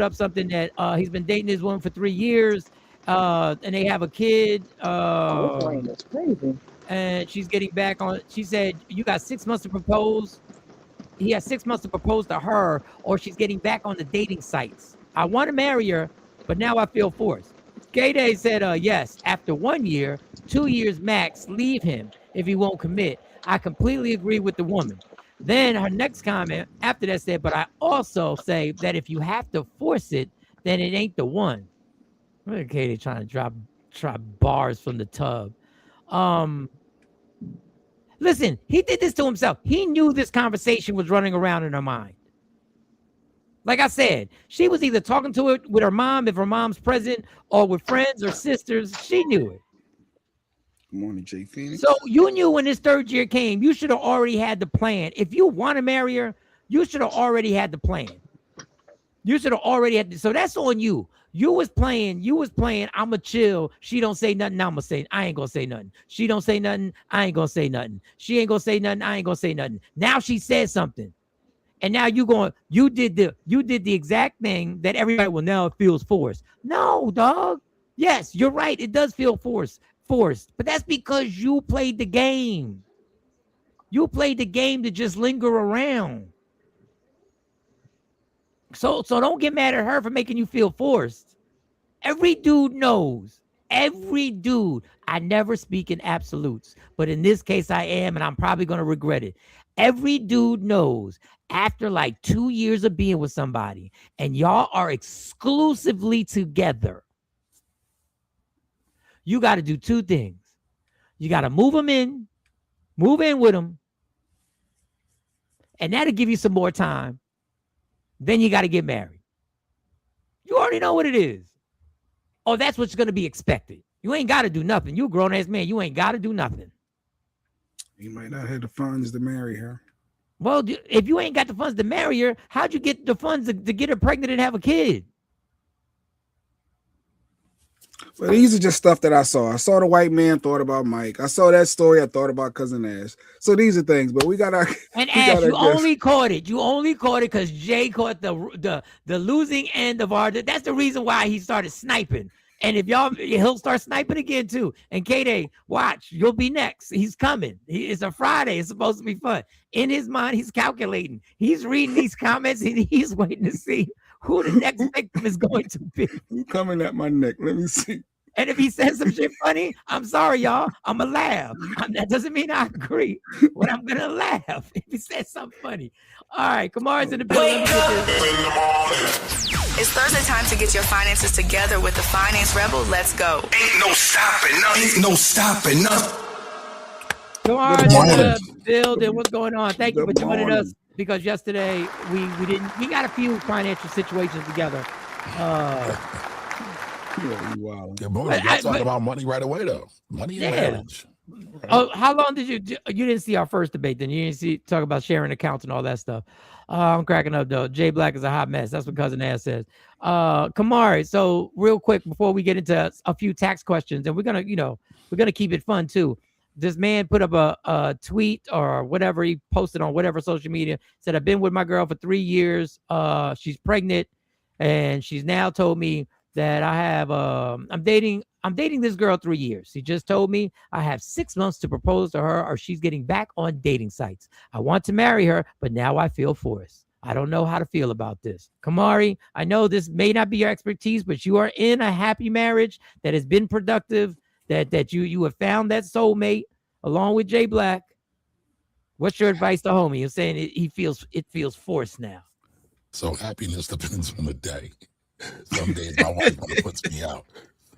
up something that he's been dating this woman for 3 years, and they have a kid. That's crazy. And she's getting back on. She said, "You got 6 months to propose." He has 6 months to propose to her, or she's getting back on the dating sites. I want to marry her, but now I feel forced. K-Day said, yes, after 1 year, 2 years max, leave him if he won't commit. I completely agree with the woman. Then her next comment after that said, but I also say that if you have to force it, then it ain't the one. Look at Katie trying to drop bars from the tub. Listen, he did this to himself. He knew this conversation was running around in her mind. Like I said, she was either talking to it with her mom, if her mom's present, or with friends or sisters. She knew it. Good morning, Jay Phoenix. So you knew when this third year came, you should have already had the plan. If you want to marry her, you should have already had the plan. You should have already had. So that's on you. You was playing. I'ma chill. She don't say nothing. I'ma say. I ain't gonna say nothing. She don't say nothing. I ain't gonna say nothing. She ain't gonna say nothing. I ain't gonna say nothing. Now she said something, and now you did the exact thing that everybody will now feels forced. No, dog. Yes, you're right. It does feel forced, but that's because you played the game. You played the game to just linger around. So don't get mad at her for making you feel forced. Every dude knows. Every dude. I never speak in absolutes, but in this case I am, and I'm probably going to regret it. Every dude knows after like 2 years of being with somebody and y'all are exclusively together, you got to do two things. You got to move in with them, and that'll give you some more time. Then you got to get married. You already know what it is. Oh, that's what's going to be expected. You ain't got to do nothing. You a grown-ass man. You ain't got to do nothing. You might not have the funds to marry her. Well, if you ain't got the funds to marry her, how'd you get the funds to get her pregnant and have a kid? Well, these are just stuff that I saw. I saw the white man, thought about Mike. I saw that story. I thought about Cousin Ash. So these are things, but we gotta. And Ash, you only caught it. You only caught it because Jay caught the losing end of our. That's the reason why he started sniping. And if he'll start sniping again too. And K-Day, watch, you'll be next. He's coming. It's a Friday. It's supposed to be fun. In his mind, he's calculating. He's reading these comments and he's waiting to see who the next victim is going to be. Who's coming at my neck? Let me see. And if he says some shit funny, I'm sorry, y'all. I'm going to laugh. That doesn't mean I agree, but I'm going to laugh if he says something funny. All right, Kamar's in the building. It's Thursday time to get your finances together with the Finance Rebel. Let's go. Ain't no stopping nothing. Ain't no stopping nothing. Kamar's in the building. What's going on? Thank you for joining us, because yesterday we got a few financial situations together. Good morning. Y'all talk about money right away, though. Money and marriage. Right. Oh, how long did you didn't see our first debate? Then you didn't talk about sharing accounts and all that stuff. I'm cracking up though. Jay Black is a hot mess. That's what Cousin Ass says. Kamari. So real quick before we get into a few tax questions, and we're gonna keep it fun too. This man put up a tweet or whatever he posted on whatever social media. Said, I've been with my girl for 3 years. She's pregnant, and she's now told me that I have I'm dating this girl 3 years. She just told me I have 6 months to propose to her, or she's getting back on dating sites. I want to marry her, but now I feel forced. I don't know how to feel about this. Kamari, I know this may not be your expertise, but you are in a happy marriage that has been productive, that you have found that soulmate along with Jay Black. What's your advice to homie? You're saying it feels forced now. So happiness depends on the day. Some days my wife puts me out.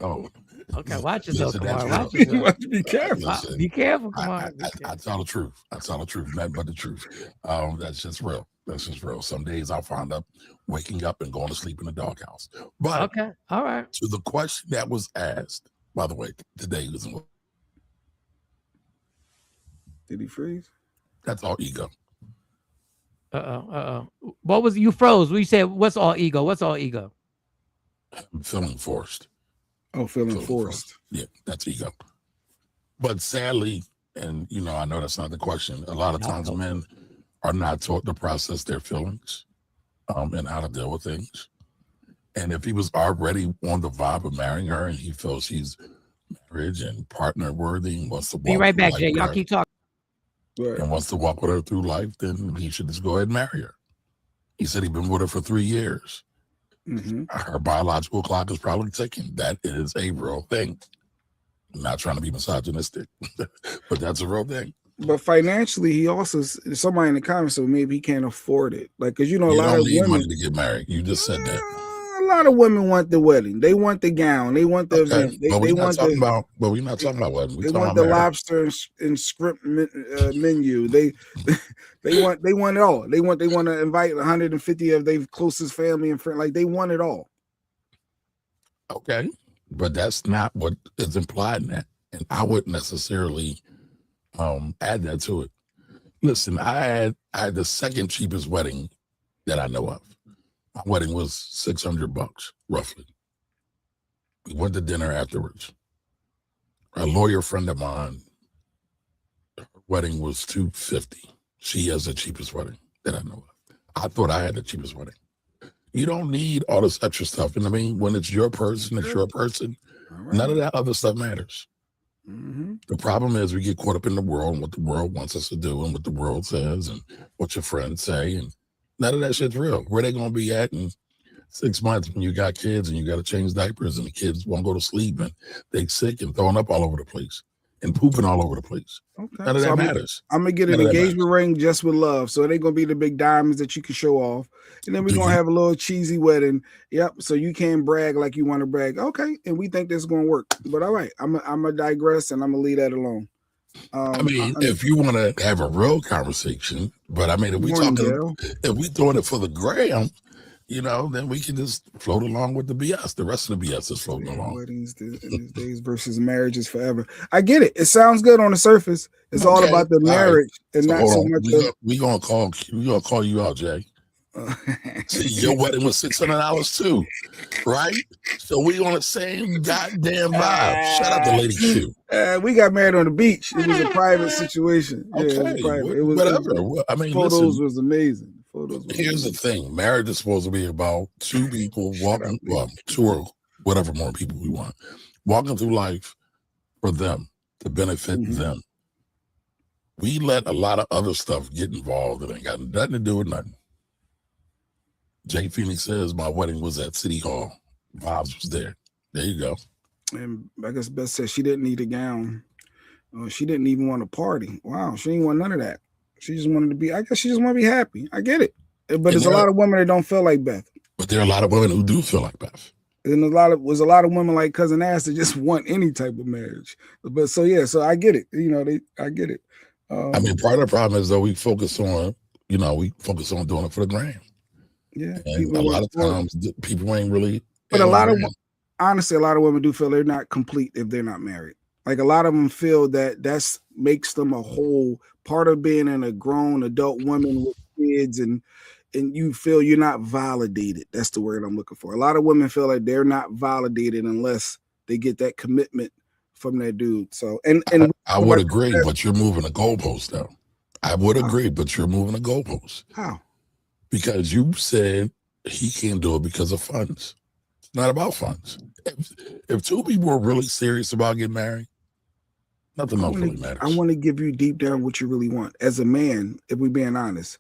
Oh, okay. Watch yourself, Kamar. Watch yourself. Be careful. Listen, be careful, Kamar. I tell the truth. I tell the truth, nothing but the truth. That's just real. That's just real. Some days I'll find up waking up and going to sleep in the doghouse. But okay, all right. To the question that was asked, by the way, today was. Did he freeze? That's all ego. What was you froze? We said, what's all ego? What's all ego? I'm feeling forced. Oh, feeling forced. Yeah, that's ego. But sadly, and I know that's not the question. A lot of times men are not taught to process their feelings and how to deal with things. And if he was already on the vibe of marrying her and he feels she's marriage and partner worthy and wants to Be walk right through back, life Jay. with Y'all her, keep talking. Right. and wants to walk with her through life, then he should just go ahead and marry her. He said he'd been with her for 3 years. Mm-hmm. Her biological clock is probably ticking. That is a real thing. I'm not trying to be misogynistic, but that's a real thing. But financially, he also, somebody in the comments said maybe he can't afford it. Like, because, you know, a You lot don't of need women, money to get married. You just said that. a lot of women want the wedding. They want the gown. They want the Okay, event. but They we're not want talking the, about. But we're not talking about wedding. We're they talking want about the marriage. lobster and script menu. They want it all. They want to invite 150 of their closest family and friends. Like, they want it all. Okay, but that's not what is implied in that, and I wouldn't necessarily add that to it. Listen, I had the second cheapest wedding that I know of. My wedding was $600 roughly. We went to dinner afterwards. A lawyer friend of mine, her wedding was $250. She has the cheapest wedding that I know of. I thought I had the cheapest wedding. You don't need all this extra stuff. And I mean, when it's your person, it's your person. Right. None of that other stuff matters. Mm-hmm. The problem is we get caught up in the world and what the world wants us to do and what the world says and what your friends say. And none of that shit's real. Where they going to be at in 6 months when you got kids and you got to change diapers and the kids won't go to sleep and they sick and throwing up all over the place and pooping all over the place. Okay. None of that matters. I'm gonna get an None of that engagement matters. ring just with love. So it ain't gonna be the big diamonds that you can show off. And then we're Do gonna you- have a little cheesy wedding. Yep. So you can brag like you want to brag. Okay. And we think this is gonna work. But all right, I'm gonna digress and I'm gonna leave that alone. I mean, if you want to have a real conversation, but I mean, if we Morning, talking, Dale. if we doing it for the gram, you know, then we can just float along with the BS. The rest of the BS is floating along. Weddings in these days versus marriages forever. I get it. It sounds good on the surface. It's all Okay, about the all right. marriage and So not hold so on. much. We gonna call you out, Jay. See, your wedding was $600 too, right? So we on the same goddamn vibe. Shout out to Lady Q. We got married on the beach. It was a private situation. Yeah, it was Okay, private. It was whatever. Well, I mean, photos listen, was amazing. Photos. Was here's the thing: marriage is supposed to be about two people walking, well, two or whatever more people we want, walking through life for them to benefit them. We let a lot of other stuff get involved that ain't got nothing to do with nothing. Jay Phoenix says my wedding was at City Hall. Vibes was there. There you go. And I guess Beth said she didn't need a gown. She didn't even want to party. Wow, she didn't want none of that. She just wanted to be. I guess she just want to be happy. I get it. But there's a lot of women that don't feel like Beth. But there are a lot of women who do feel like Beth. And was a lot of women like Cousin Ass that just want any type of marriage. But so yeah, so I get it. You know, I get it. I mean, part of the problem is though we focus on doing it for the gram. Yeah, and a lot of times people ain't really. But honestly, a lot of women do feel they're not complete if they're not married. Like a lot of them feel that makes them a whole part of being in a grown adult woman with kids, and you feel you're not validated. That's the word I'm looking for. A lot of women feel like they're not validated unless they get that commitment from their dude. So and I would agree, but you're moving a goalpost though. I would agree, but you're moving a goalpost. How? Because you said he can't do it because of funds. It's not about funds. If two people are really serious about getting married, nothing else really matters. I want to give you deep down what you really want. As a man, if we're being honest,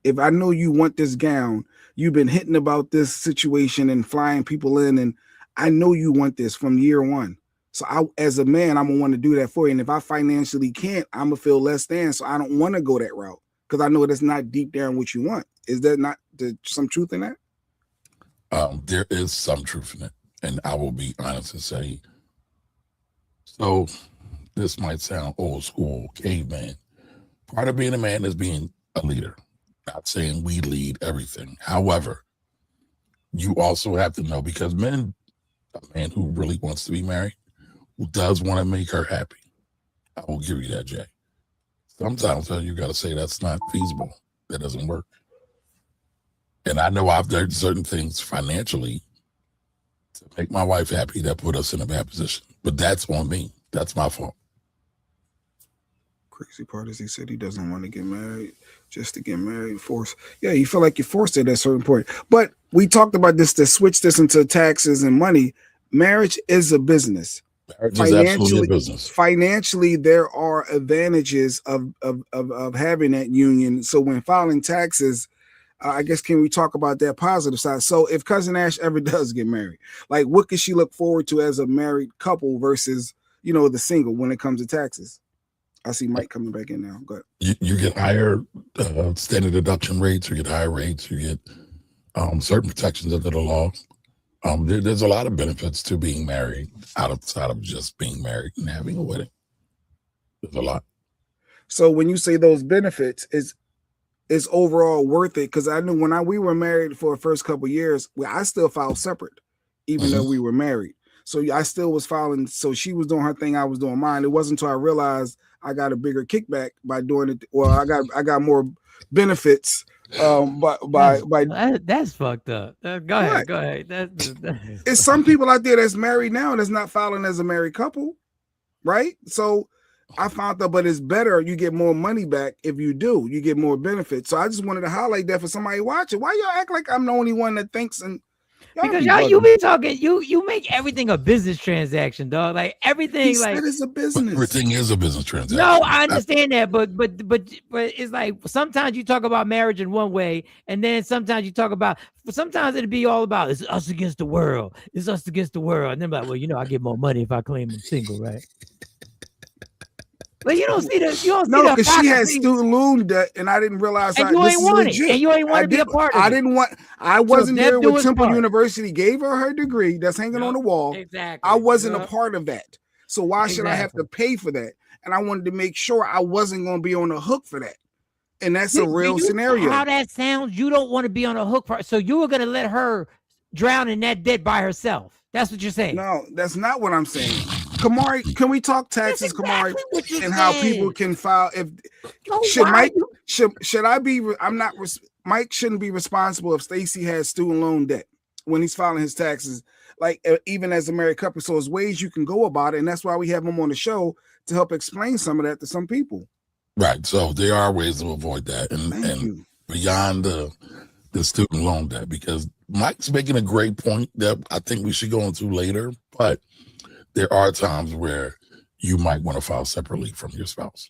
if I know you want this gown, you've been hitting about this situation and flying people in, and I know you want this from year one. So as a man, I'm going to want to do that for you. And if I financially can't, I'm going to feel less than. So I don't want to go that route because I know that's not deep down what you want. Is there not some truth in that? There is some truth in it. And I will be honest and say, so this might sound old school, caveman. Part of being a man is being a leader. Not saying we lead everything. However, you also have to know, because a man who really wants to be married, who does want to make her happy, I will give you that, Jay. Sometimes you got to say that's not feasible. That doesn't work. And I know I've done certain things financially to make my wife happy that put us in a bad position. But that's on me. That's my fault. Crazy part is he said he doesn't want to get married just to get married. Force. Yeah, you feel like you're forced at a certain point. But we talked about this to switch this into taxes and money. Marriage is a business. Marriage is absolutely a business. Financially, there are advantages of having that union. So when filing taxes, I guess, can we talk about that positive side? So if Cousin Ash ever does get married, like what could she look forward to as a married couple versus, the single when it comes to taxes? I see Mike coming back in now. Go ahead. You get higher standard deduction rates, you get higher rates, you get certain protections under the law. There's a lot of benefits to being married outside of just being married and having a wedding. There's a lot. So when you say those benefits, is overall worth it? Because I knew when we were married for the first couple of years, I still filed separate, even though we were married. So I still was filing. So she was doing her thing, I was doing mine. It wasn't until I realized I got a bigger kickback by doing it. Well, I got more benefits. That's fucked up. Go ahead. It's some people out there that's married now that's not filing as a married couple, right? So I found that, but it's better. You get more money back if you do. You get more benefits. So I just wanted to highlight that for somebody watching. Why y'all act like I'm the only one that thinks and because you be talking, you make everything a business transaction, dog. Like everything, it's a business. Everything is a business transaction. No, I understand that, but it's like sometimes you talk about marriage in one way, and then sometimes it'd be all about it's us against the world. It's us against the world, and then like, well, I get more money if I claim I'm single, right? But you don't see the. No, because she had student loan debt, and I didn't realize. And you ain't want it, and you ain't want to be a part of it. I wasn't there when Temple University gave her degree that's hanging on the wall. Exactly. I wasn't a part of that, so why should I have to pay for that? And I wanted to make sure I wasn't going to be on the hook for that. And that's a real scenario. How that sounds? You don't want to be on the hook for. So you were going to let her drown in that debt by herself. That's what you're saying. No, that's not what I'm saying. Kamari, can we talk taxes, Kamari, and how people can file? Should I be? I'm not. Mike shouldn't be responsible if Stacey has student loan debt when he's filing his taxes. Like even as a married couple, so there's ways you can go about it, and that's why we have him on the show to help explain some of that to some people. Right. So there are ways to avoid that, and beyond the student loan debt, because Mike's making a great point that I think we should go into later, but there are times where you might want to file separately from your spouse.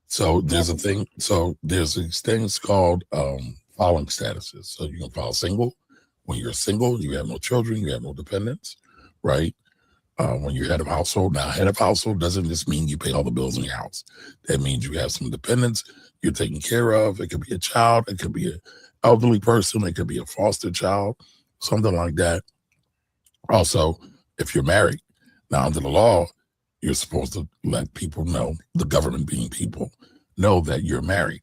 So there's these things called filing statuses. So you can file single. When you're single, you have no children, you have no dependents, right? When you're head of household. Now, head of household doesn't just mean you pay all the bills in your house. That means you have some dependents you're taking care of. It could be a child. It could be an elderly person. It could be a foster child, something like that. Also, if you're married, now under the law, you're supposed to let people know, the government being people, know that you're married.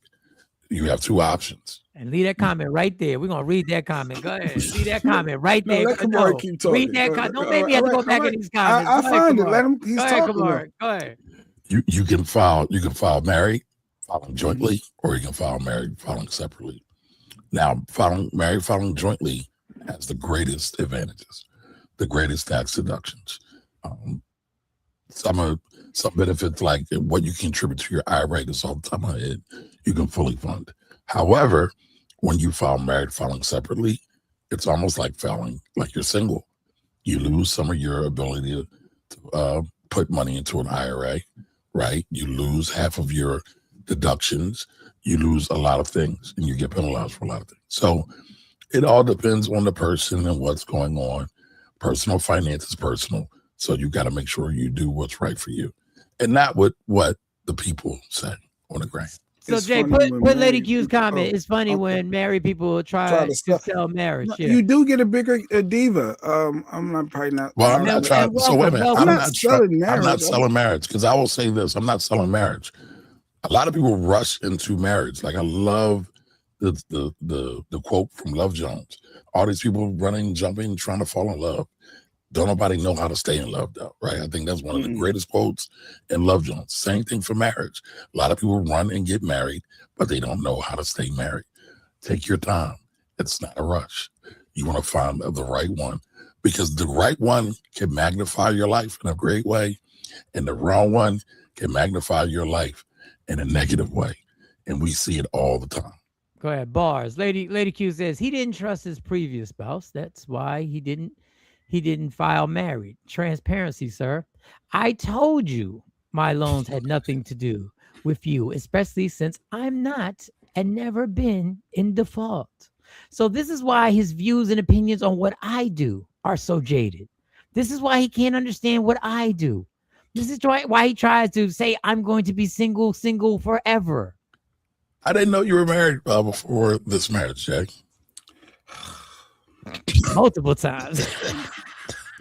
You have two options. And leave that comment right there. We're going to read that comment. Go ahead. Leave that comment right there. Keep talking. Read that comment. Don't make me have to go back in these comments. I find it. Let him. He's talking. Go ahead. You can file married, filing jointly, or you can file married, filing separately. Now, filing jointly has the greatest advantages, the greatest tax deductions. Some benefits, like what you contribute to your IRA, that's all the time I had, you can fully fund. However, when you file married, filing separately, it's almost like filing like you're single. You lose some of your ability to put money into an IRA, right? You lose half of your deductions. You lose a lot of things, and you get penalized for a lot of things. So it all depends on the person and what's going on. Personal finance is personal. So you got to make sure you do what's right for you, and not what the people say on the ground. So Jay, put Lady Q's comment. It's funny when married people try to sell marriage. Yeah. You do get a bigger diva. I'm not probably not. Well, I'm not trying. So wait a minute. I'm not selling marriage, because I will say this: I'm not selling marriage. A lot of people rush into marriage. Like I love the quote from Love Jones. All these people running, jumping, trying to fall in love. Don't nobody know how to stay in love, though, right? I think that's one of the greatest quotes in Love Jones. Same thing for marriage. A lot of people run and get married, but they don't know how to stay married. Take your time. It's not a rush. You want to find the right one, because the right one can magnify your life in a great way, and the wrong one can magnify your life in a negative way. And we see it all the time. Go ahead, bars. Lady Q says he didn't trust his previous spouse. That's why he didn't file married. Transparency, sir. I told you my loans had nothing to do with you, especially since I'm not and never been in default. So this is why his views and opinions on what I do are so jaded. This is why he can't understand what I do. This is why he tries to say I'm going to be single forever. I didn't know you were married before this marriage, Jay. Multiple times.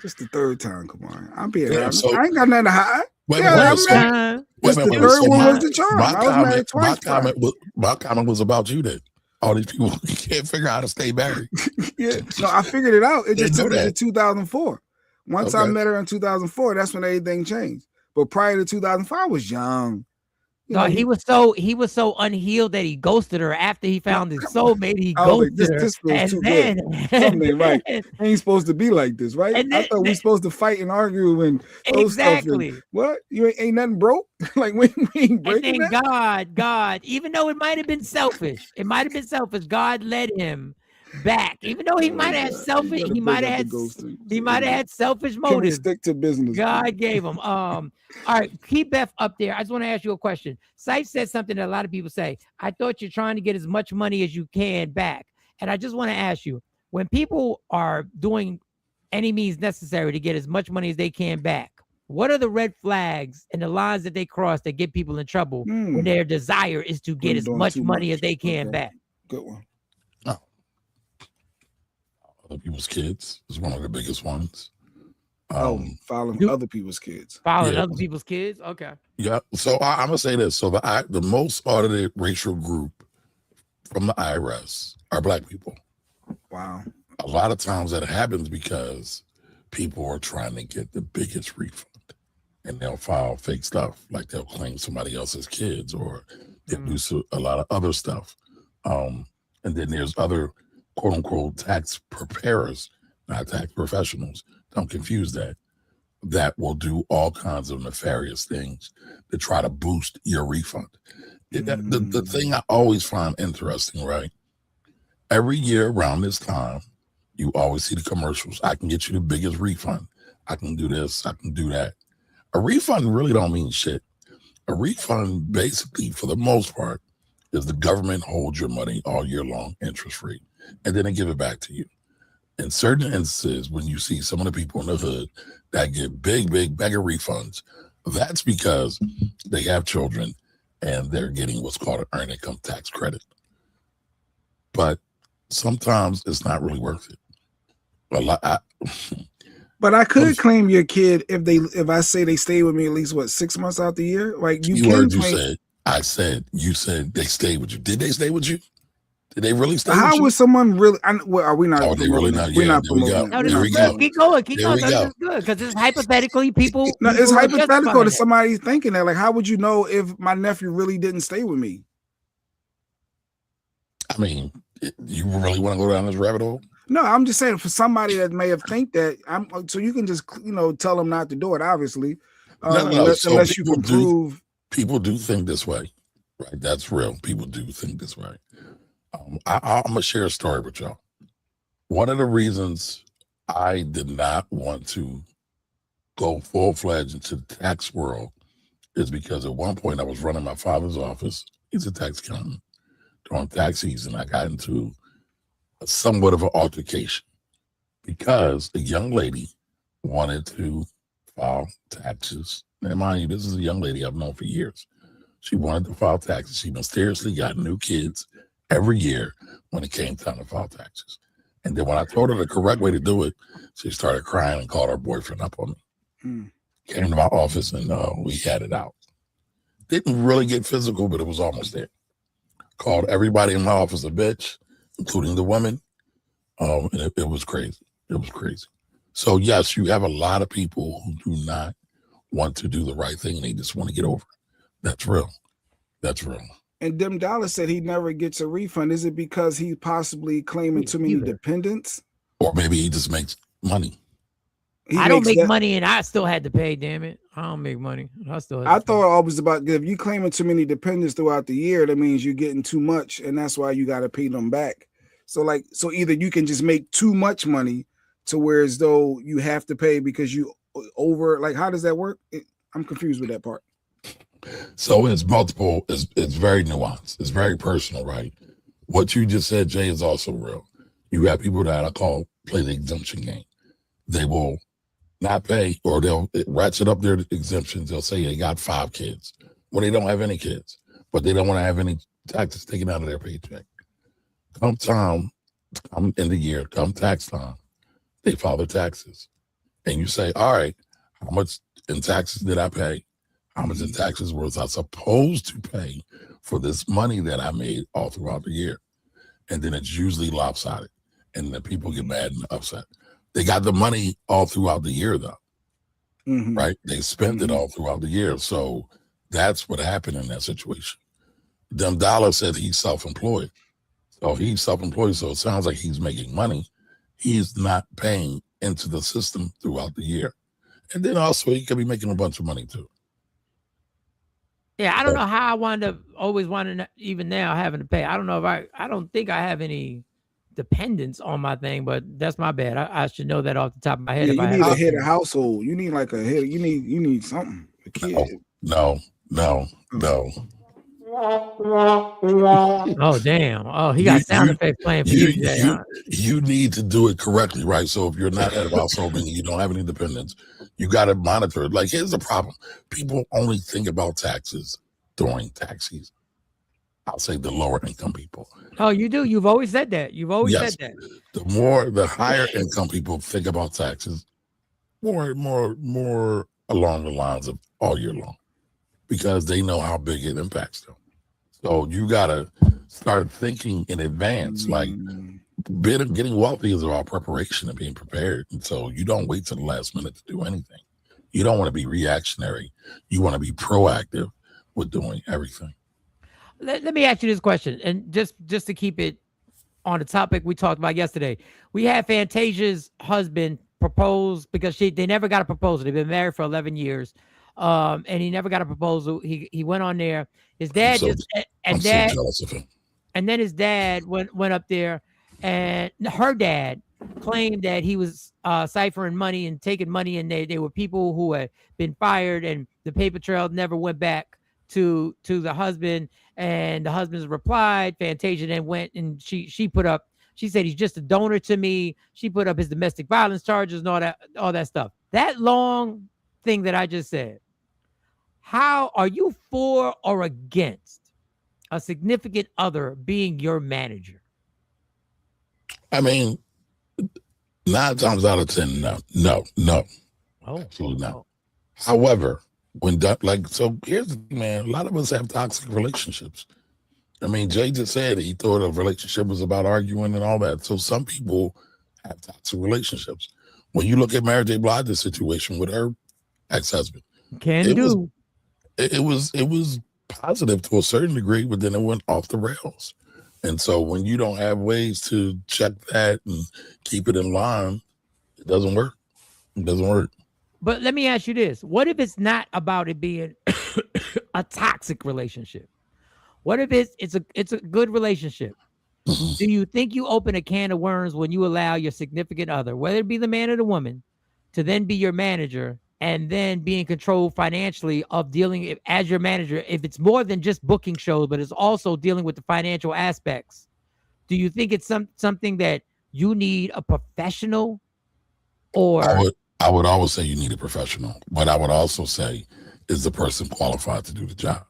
Just the third time. Come on, I'm being Yeah, honest. so- I ain't got nothing to hide. Wait, Yeah, wait, I'm so- married. Wait, Just wait, the wait, third so one my- was the charm. I was married twice. My comment was about you then. All these people can't figure out how to stay married. Yeah, no, I figured it out. It just Didn't took know me to that. 2004. Once I Okay. met her in 2004, that's when everything changed. But prior to 2005, I was young. You No, know, he was so unhealed that he ghosted her after he found his come on. soulmate. He I was like, ghosted her, this feels and too then, good. Something ain't right. Ain't supposed to be like this, right? And I then- thought we supposed to fight and argue and those exactly. stuff. And, what? You ain't nothing broke? Like we ain't And breaking then that? God, even though it might have been selfish, God led him back. Even though he might have had selfish, he might have had selfish Can we motives. stick to business? God gave him. All right, keep Beth up there. I just want to ask you a question. Sife said something that a lot of people say. I thought you're trying to get as much money as you can back. And I just want to ask you, when people are doing any means necessary to get as much money as they can back, what are the red flags and the lines that they cross that get people in trouble when their desire is to get When as doing much too money much. as they can Okay. back? Good one. Other people's kids is one of the biggest ones. Following you- other people's kids. Following Yeah. other people's kids? Okay. Yeah. So I'm gonna say this. So the most audited racial group from the IRS are Black people. Wow. A lot of times that happens because people are trying to get the biggest refund, and they'll file fake stuff, like they'll claim somebody else's kids, or they'll do a lot of other stuff. And then there's other quote unquote tax preparers, not tax professionals. Don't confuse that. That will do all kinds of nefarious things to try to boost your refund. The thing I always find interesting, right? Every year around this time, you always see the commercials. I can get you the biggest refund. I can do this. I can do that. A refund really don't mean shit. A refund, basically, for the most part, is the government holds your money all year long, interest free, and then they give it back to you. In certain instances, when you see some of the people in the hood that get big mega refunds, that's because they have children and they're getting what's called an earned income tax credit. But sometimes it's not really worth it. But I could claim your kid if I say they stay with me at least 6 months out the year. Like you can claim. You said they stayed with you. Did they stay with you? Did they really stay How with you? would someone really? Are we not? Oh, they really not? We're Yeah, not there we promoting. go. that. No, There this we is go. good. Keep going. There we This go. is good because it's hypothetically people. No, it's people are hypothetical justifying that it. somebody's thinking that. Like, how would you know if my nephew really didn't stay with me? I mean, you really want to go down this rabbit hole? No, I'm just saying for somebody that may have think that. So you can just tell them not to do it. Obviously, No. So unless you people can prove. People do think this way, right? That's real. People do think this way. I'm gonna share a story with y'all. One of the reasons I did not want to go full-fledged into the tax world is because at one point I was running my father's office. He's a tax accountant. During tax season, I got into somewhat of an altercation because a young lady wanted to file taxes. And mind you, this is a young lady I've known for years. She wanted to file taxes. She mysteriously got new kids every year when it came time to file taxes. And then when I told her the correct way to do it, she started crying and called her boyfriend up on me. Came to my office and we had it out. Didn't really get physical, but it was almost there. Called everybody in my office a bitch, including the women. And it was crazy. It was crazy. So yes, you have a lot of people who do not want to do the right thing. They just want to get over it. That's real. That's real. And Dim Dollar said he never gets a refund. Is it because he's possibly claiming too many dependents? Or maybe he just makes money. He I don't makes make that. money and I still had to pay. Damn it, I don't make money. I still. Had I to pay. thought always about if you claiming too many dependents throughout the year, that means you're getting too much, and that's why you got to pay them back. So either you can just make too much money to where as though you have to pay because you over. Like, how does that work? I'm confused with that part. So it's multiple. It's very nuanced. It's very personal, right? What you just said, Jay, is also real. You got people that I call play the exemption game. They will not pay, or they'll ratchet up their exemptions. They'll say they got 5 kids when they don't have any kids, but they don't want to have any taxes taken out of their paycheck. Come in the year, come tax time, they file their taxes. And you say, all right, how much in taxes did I pay? How much in taxes was I supposed to pay for this money that I made all throughout the year? And then it's usually lopsided. And then people get mad and upset. They got the money all throughout the year, though, right? They spent it all throughout the year. So that's what happened in that situation. Them Dollar said he's self-employed. So he's self-employed, so it sounds like he's making money. He's not paying into the system throughout the year. And then also he could be making a bunch of money too. Yeah, I don't know how I wound up always wanting, even now, having to pay. I don't know if I don't think I have any dependence on my thing, but that's my bad. I should know that off the top of my head. Yeah, if you I need have a head of household. You need like a head. You need something. A kid. No. Oh damn! Oh, he got sound effects playing for you today. Huh? You need to do it correctly, right? So if you're not head of household, meaning you don't have any dependents, you got to monitor it. Like, here's the problem: people only think about taxes during tax season. I'll say the lower income people. Oh, you do. You've always said that. You've always said that. The higher income people think about taxes more along the lines of all year long, because they know how big it impacts them. So you gotta start thinking in advance. Like, getting wealthy is about preparation and being prepared. And so you don't wait till the last minute to do anything. You don't want to be reactionary. You want to be proactive with doing everything. Let me ask you this question, and just to keep it on the topic we talked about yesterday. We had Fantasia's husband propose because they never got a proposal. They've been married for 11 years. And he never got a proposal. He went on there. His dad so jealous of him. And then his dad went up there, and her dad claimed that he was ciphering money and taking money, and they were people who had been fired, and the paper trail never went back to the husband. And the husband's replied. Fantasia then went and she said he's just a donor to me. She put up his domestic violence charges and all that stuff. That long thing that I just said. How are you for or against a significant other being your manager? I mean, 9 times out of 10, no. Oh, absolutely not. However, when so here's the thing, man. A lot of us have toxic relationships. I mean, Jay just said he thought a relationship was about arguing and all that. So some people have toxic relationships. When you look at Mary J. Blige's situation with her ex-husband, it was positive to a certain degree, but then it went off the rails. And so when you don't have ways to check that and keep it in line, it doesn't work. It doesn't work. But let me ask you this. What if it's not about it being a toxic relationship? What if it's a good relationship? Do you think you open a can of worms when you allow your significant other, whether it be the man or the woman, to then be your manager and then be in control financially of dealing as your manager? If it's more than just booking shows, but it's also dealing with the financial aspects, do you think it's something that you need a professional? Or I would always say you need a professional, but I would also say, is the person qualified to do the job?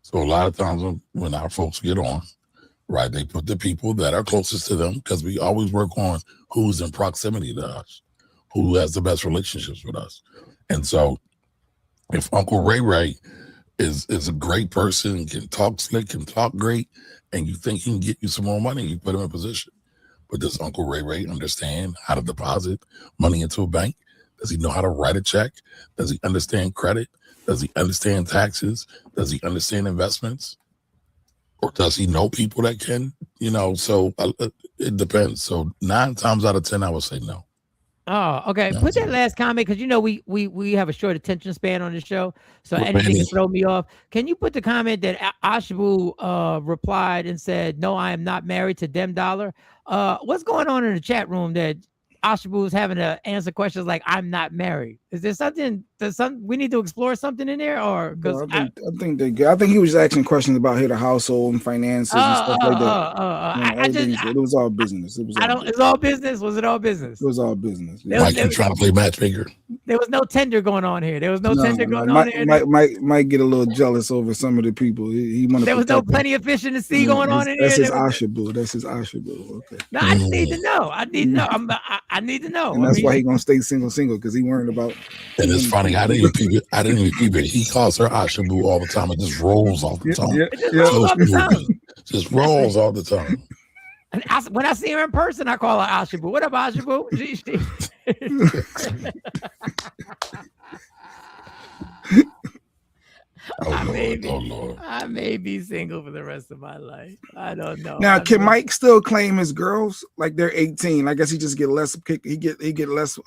So a lot of times when our folks get on, right, they put the people that are closest to them, because we always work on who's in proximity to us, who has the best relationships with us. And so if Uncle Ray Ray is a great person, can talk slick, can talk great, and you think he can get you some more money, you put him in position. But does Uncle Ray Ray understand how to deposit money into a bank? Does he know how to write a check? Does he understand credit? Does he understand taxes? Does he understand investments? Or does he know people that can? So it depends. So 9 times out of 10, I would say no. Oh, okay. Yeah, Put so that last comment because we have a short attention span on the show, so we're anything can banning. throw me off. Can you put the comment that Ashabu replied and said, "No, I am not married to Dem Dollar." What's going on in the chat room that Ashabu is having to answer questions like, "I'm not married"? Is there something? We need to explore something in there, or because No, I think they good. I think he was asking questions about the household and finances and stuff like that. I just Everything, it was all business. It was I all don't. business. It's all business. Was it all business? It was all business. There Yeah. was, Mike, you trying to play matchmaker? there was no tender going on here. There was no No, tender no. going on here. Might get a little jealous over some of the people. He want to There was no protect them. plenty of fish in the sea going on in That's here. his Ashabu. That's his Ashabu. Okay. No, I just need to know. I need to know. I need to know. And that's why he gonna stay single because he worried about. And it's funny, I didn't even peep it. I didn't even peep it. He calls her Ashabu all the time. It just rolls off the tongue. It just rolls off the tongue. Just rolls all the time. And when I see her in person, I call her Ashabu. What up, Ashabu? Oh Lord. I may be single for the rest of my life. I don't know. Now, can Mike still claim his girls like they're 18? I guess he just get less. He get less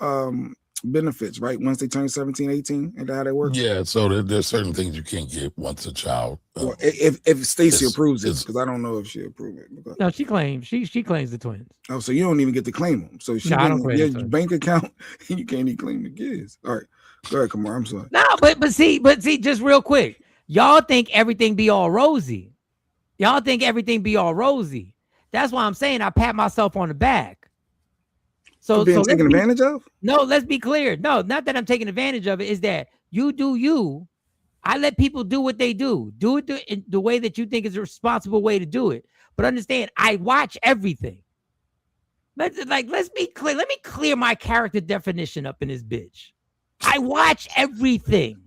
benefits, right? Once they turn 17, 18, and how that works. Yeah, so there's certain things you can't get once a child. Well, if Stacey approves it, because I don't know if she approves it. Because, No, she claims she claims the twins. oh, so you don't even get to claim them. So she I don't claim your the twins. bank account, and you can't even claim the kids. All right, go ahead, Kamar. I'm sorry. No, but see, just real quick, y'all think everything be all rosy. Y'all think everything be all rosy. That's why I'm saying I pat myself on the back. So being taken advantage of? No, let's be clear. No, not that I'm taking advantage of it. Is that you do you? I let people do what they do. Do it the way that you think is a responsible way to do it. But understand, I watch everything. Let's be clear. Let me clear my character definition up in this bitch. I watch everything.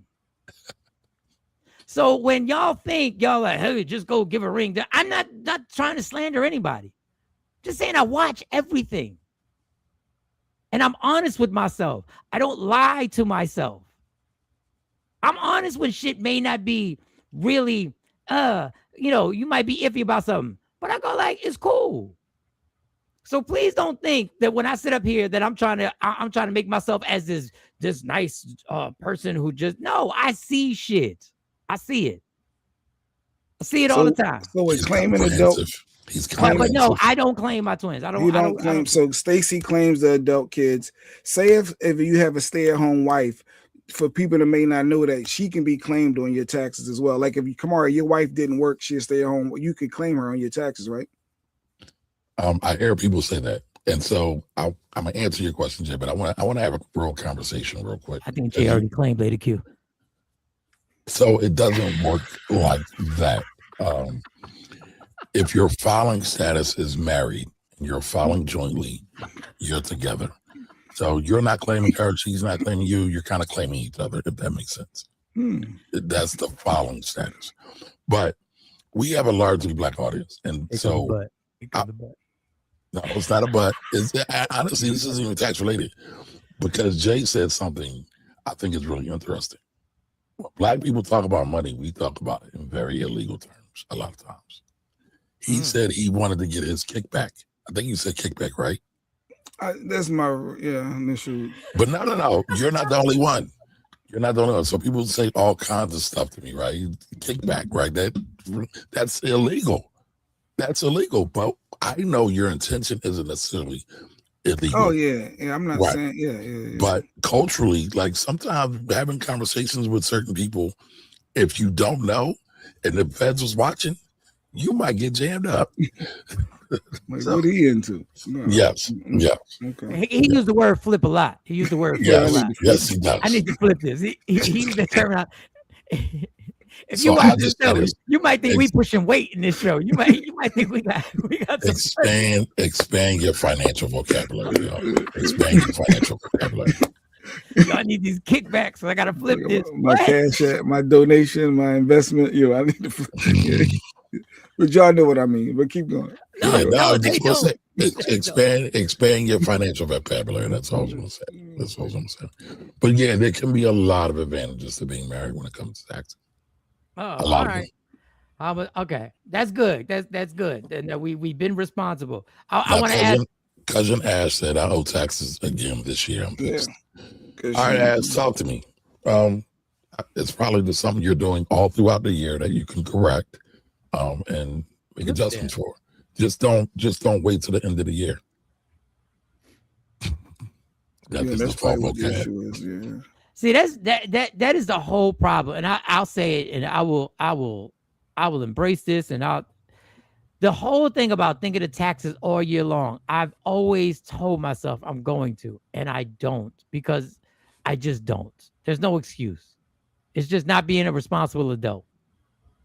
So when y'all think y'all like, hey, just go give a ring. I'm not trying to slander anybody. Just saying I watch everything. And I'm honest with myself. I don't lie to myself. I'm honest when shit may not be really, you might be iffy about something. But I go like, it's cool. So please don't think that when I sit up here that I'm trying to make myself as this nice person who just, no, I see shit. I see it. I see it all the time. So we're claiming adult. He's claiming, but no, I don't claim my twins. I don't claim. So Stacey claims the adult kids. Say if you have a stay-at-home wife, for people that may not know that, she can be claimed on your taxes as well. Like if you Kamara, your wife didn't work, she'll stay at home. You could claim her on your taxes, right? I hear people say that, and so I'm gonna answer your question, Jay. But I want to have a real conversation real quick. I think Jay already claimed Lady Q. So it doesn't work like that. If your filing status is married and you're filing jointly, you're together. So you're not claiming her, she's not claiming you, you're kind of claiming each other, if that makes sense. That's the filing status. But we have a largely Black audience. And so no, it's not a but. Honestly, this isn't even tax related, because Jay said something I think is really interesting. When Black people talk about money, we talk about it in very illegal terms a lot of times. He said he wanted to get his kickback. I think you said kickback, right? That's my initial. But no. You're not the only one. You're not the only one. So people say all kinds of stuff to me, right? Kickback, right? That's illegal. That's illegal. But I know your intention isn't necessarily illegal. Oh yeah. I'm not saying yeah. But culturally, like sometimes having conversations with certain people, if you don't know, and the feds was watching, you might get jammed up. Like, what are he into? No. Yes. Okay. He used the word flip a lot. He used the word flip a lot. Yes, he does. I need to flip this. He used that term out. If So you I watch this show, you might think we pushing weight in this show. You might think we got some expand your financial vocabulary. Expand your financial vocabulary. I need these kickbacks, so I gotta flip this. My cash, my donation, my investment. I need to flip. But y'all know what I mean. But keep going. Expand your financial vocabulary. That's all I was going to say. But yeah, there can be a lot of advantages to being married when it comes to taxes. Oh, all right. Okay, that's good. That's good. And we've been responsible. I want to ask. Cousin Ash said I owe taxes again this year. I'm pissed. Yeah, all right, Ash, talk to me. It's probably just something you're doing all throughout the year that you can correct and make adjustments for. Just don't wait till the end of the year. That's probably what the issue is. Yeah. See, that is the whole problem, and I'll say it, and I will embrace this, and the whole thing about thinking of taxes all year long. I've always told myself I'm going to, and I don't, because I just don't. There's no excuse. It's just not being a responsible adult,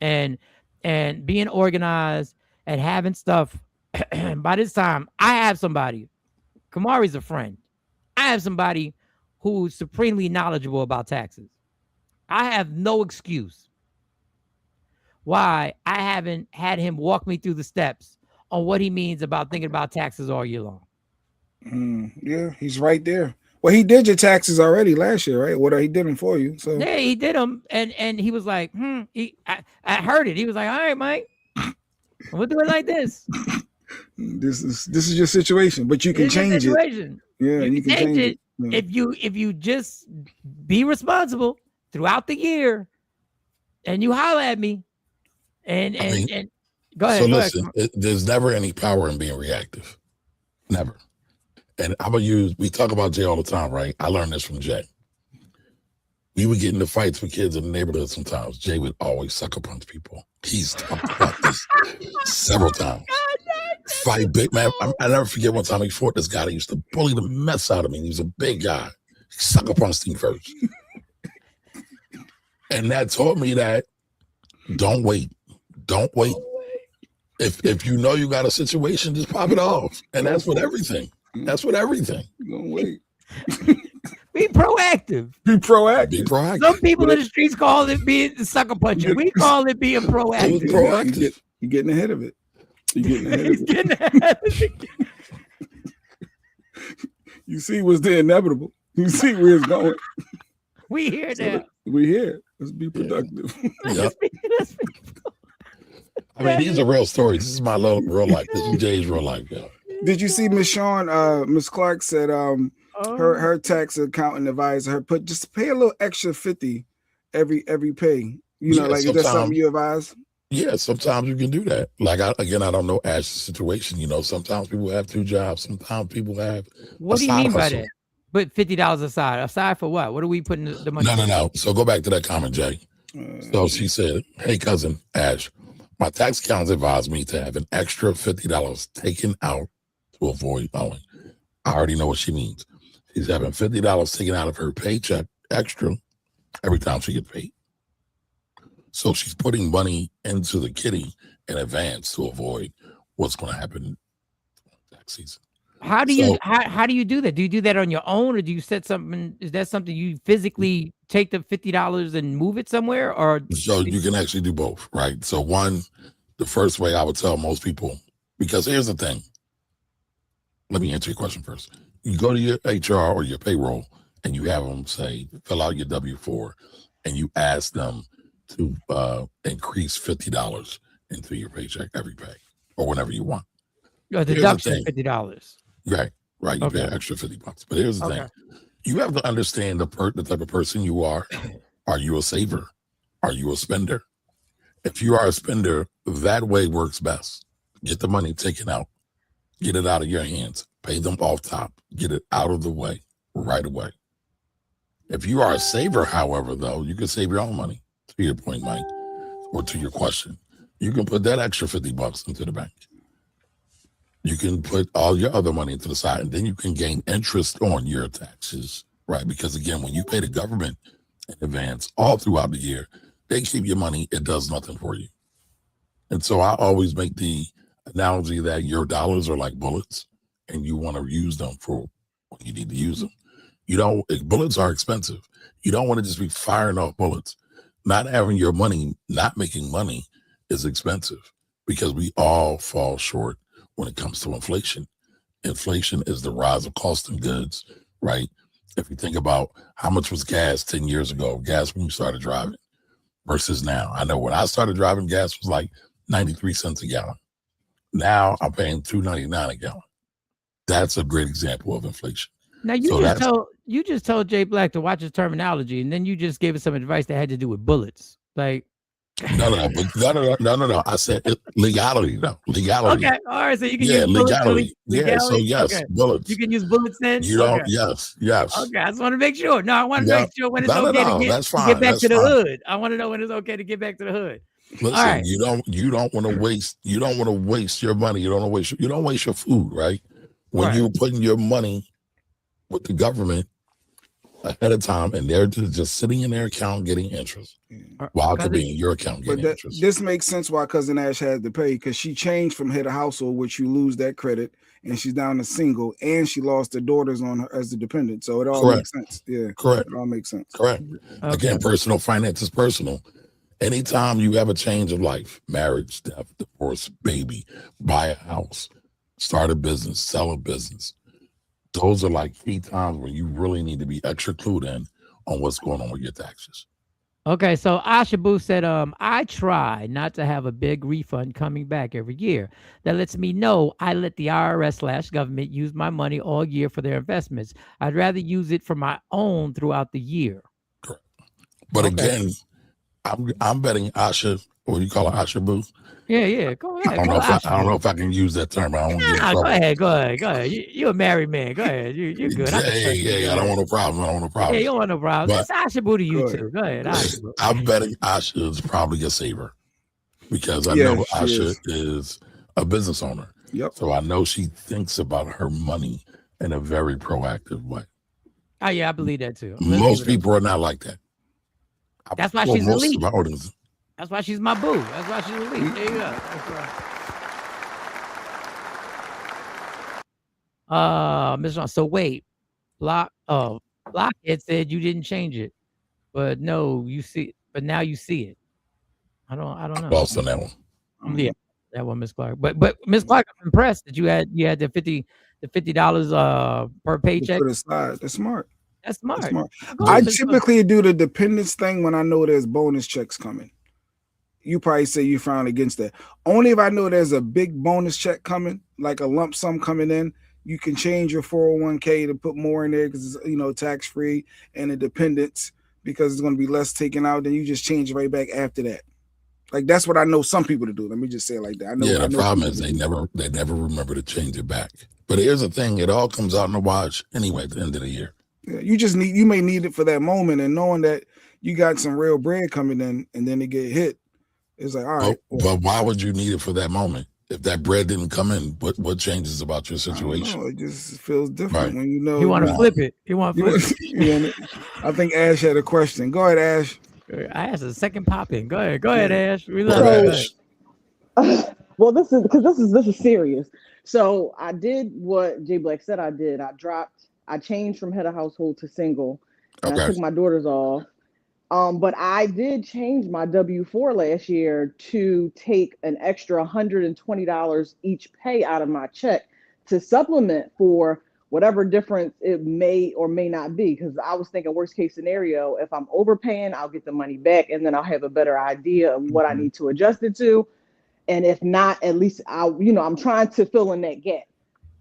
and being organized and having stuff. By this time, I have somebody. Kamari's a friend. I have somebody who's supremely knowledgeable about taxes. I have no excuse why I haven't had him walk me through the steps on what he means about thinking about taxes all year long. Yeah, he's right there. Well, he did your taxes already last year, right? What he did them for you. So yeah, he did them, and he was like, I heard it. He was like, all right, Mike, we'll do it like this. This is your situation, but you can change it. Yeah, you can change it. Yeah. If you just be responsible throughout the year, and you holler at me, and go ahead. So listen, there's never any power in being reactive, never. And we talk about Jay all the time, right? I learned this from Jay. We would get into fights with kids in the neighborhood sometimes. Jay would always sucker punch people. He's talked about this several times. Fight big man. I never forget one time he fought this guy that used to bully the mess out of me. He was a big guy. He sucker punched him first. And that taught me that don't wait. Don't wait. If you know you got a situation, just pop it off. And that's with everything. That's with everything. Don't wait. Be proactive. Be proactive. Be proactive. Some people in the streets call it being the sucker puncher. We call it being proactive. You're getting ahead of it. You're getting ahead of it. Getting ahead of it. You see what's the inevitable. You see where it's going. We here now. We here. Let's be productive. Yep. I mean, these are real stories. This is my real life. This is Jay's real life, yo. Did you see Miss Sean? Miss Clark said her tax accountant advisor her just pay a little extra 50 every pay. You know, like is that something you advise? Yeah, sometimes you can do that. Like I don't know Ash's situation. You know, sometimes people have 2 jobs. Sometimes people have. What do you mean by that? But $50 aside. Aside for what? What are we putting the money? No. So go back to that comment, Jay. So she said, "Hey, cousin Ash, my tax accountant advised me to have an extra $50 taken out to avoid owing." I already know what she means. She's having $50 taken out of her paycheck extra every time she gets paid. So she's putting money into the kitty in advance to avoid what's going to happen tax season. How do you do that? Do you do that on your own, or do you set something? Is that something you physically take the $50 and move it somewhere, or so you can actually do both, right? So the first way I would tell most people, because here's the thing. Let me answer your question first. You go to your HR or your payroll and you have them say, fill out your W-4, and you ask them to increase $50 into your paycheck every pay or whenever you want. A deduction $50. Right. You pay an extra $50. But here's the thing. You have to understand the type of person you are. Are you a saver? Are you a spender? If you are a spender, that way works best. Get the money taken out. Get it out of your hands. Pay them off top. Get it out of the way right away. If you are a saver, however, though, you can save your own money. To your point, Mike, or to your question, you can put that extra $50 into the bank. You can put all your other money into the side, and then you can gain interest on your taxes, right? Because again, when you pay the government in advance all throughout the year, they keep your money. It does nothing for you. And so I always make the analogy that your dollars are like bullets, and you want to use them for when you need to use them. Bullets are expensive. You don't want to just be firing off bullets. Not having your money, not making money is expensive because we all fall short when it comes to inflation. Inflation is the rise of cost of goods, right? If you think about how much was gas 10 years ago, gas when you started driving versus now. I know when I started driving, gas was like 93 cents a gallon. Now I'm paying $2.99 a gallon. That's a great example of inflation. Now you just told Jay Black to watch his terminology, and then you just gave us some advice that had to do with bullets. Like No. I said legality. No, legality. okay, all right. So you can Yeah, use bullets. legality. Yeah, so yes, Okay. bullets. You can use bullets then. You don't. Okay. Yes. Okay, I just want to make sure. No, I want to No, make sure when it's no, okay to that's to fine. get back That's to the fine. hood. I want to know when it's okay to get back to the hood. Listen, All right. you don't want to waste. You don't want to waste your money. You don't waste your food, right? When Right. you're putting your money with the government ahead of time, and they're just sitting in their account getting interest, while it could be in your account But getting interest. this makes sense why Cousin Ash had to pay, because she changed from head of household, which you lose that credit, and she's down to single, and she lost the daughters on her as the dependent. So it all Correct. makes sense. Yeah, Correct. it all makes sense. Correct. Okay. Again, personal finance is personal. Anytime you have a change of life, marriage, death, divorce, baby, buy a house, start a business, sell a business, those are like key times where you really need to be extra clued in on what's going on with your taxes. Okay, so Asha Boo said, I try not to have a big refund coming back every year. That lets me know I let the IRS/government use my money all year for their investments. I'd rather use it for my own throughout the year. Correct. But Okay. again, I'm betting Asha, or you call it Asha Boo. Yeah, go I ahead. don't Go know if Asha I don't Boo. know if I can use that term. I don't want to get in Nah, trouble. go ahead. You're a married man. Go ahead. You're good. I can trust you. Yeah. I don't want no problem. Yeah, you don't want no problems. But- It's Asha Boo to you Go ahead. too. Go ahead. Asha Boo. I'm betting Asha is probably a saver because I know she Asha is a business owner. Yep. So I know she thinks about her money in a very proactive way. Oh yeah, I believe that too. Most people are not like that. That's why she's most elite. of our audience- That's why she's my boo. That's why she's elite. There you go. That's right. Ms. John, so wait, Blockhead said you didn't change it, but no, you see, but now you see it. I don't know. lost on that one. Yeah, that one, Miss Clark. But Miss Clark, I'm impressed that you had the $50 per paycheck. Put aside. That's smart. That's smart. That's smart. Go I ahead, Ms. Clark. typically do the dependence thing when I know there's bonus checks coming. You probably say you frown against that. Only if I know there's a big bonus check coming, like a lump sum coming in, you can change your 401k to put more in there because it's tax free, and the dependents because it's going to be less taken out. Then you just change it right back after that. Like that's what I know some people to do. Let me just say it like that. I know. Yeah, I the know problem people is to do. they never remember to change it back. But here's the thing: it all comes out in the wash anyway at the end of the year. Yeah, you may need it for that moment, and knowing that you got some real bread coming in, and then it get hit. It's like, all right. But why would you need it for that moment? If that bread didn't come in, what changes about your situation? It just feels different Right. when you know. You want to flip it. You want to flip it. I think Ash had a question. Go ahead, Ash. I asked a second pop in. Go ahead, Ash. We love it. Well, this is serious. So I did what Jay Black said I did. I changed from head of household to single, and I took my daughters off. But I did change my W-4 last year to take an extra $120 each pay out of my check to supplement for whatever difference it may or may not be. Because I was thinking worst case scenario, if I'm overpaying, I'll get the money back and then I'll have a better idea of what I need to adjust it to. And if not, at least I'm trying to fill in that gap.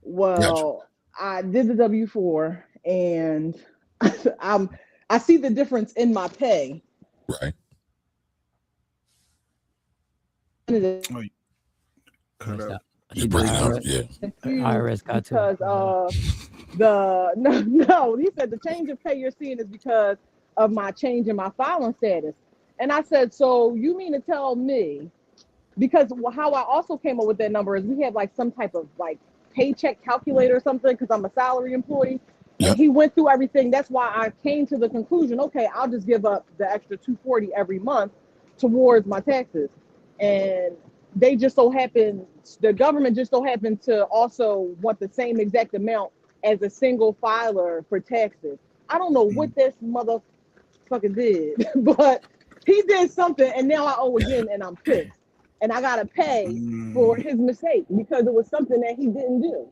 Well, I did the W-4 and I see the difference in my pay. Right. Cut out. You bring it up, yeah. IRS got to because he said the change of pay you're seeing is because of my change in my filing status. And I said, so you mean to tell me, because how I also came up with that number is we have like some type of like paycheck calculator or something because I'm a salary employee. Yep. And he went through everything. That's why I came to the conclusion, okay, I'll just give up the extra $240 every month towards my taxes. And they just so happen, the government just so happened to also want the same exact amount as a single filer for taxes. I don't know what this motherfucker did, but he did something and now I owe again and I'm pissed. And I gotta pay for his mistake because it was something that he didn't do.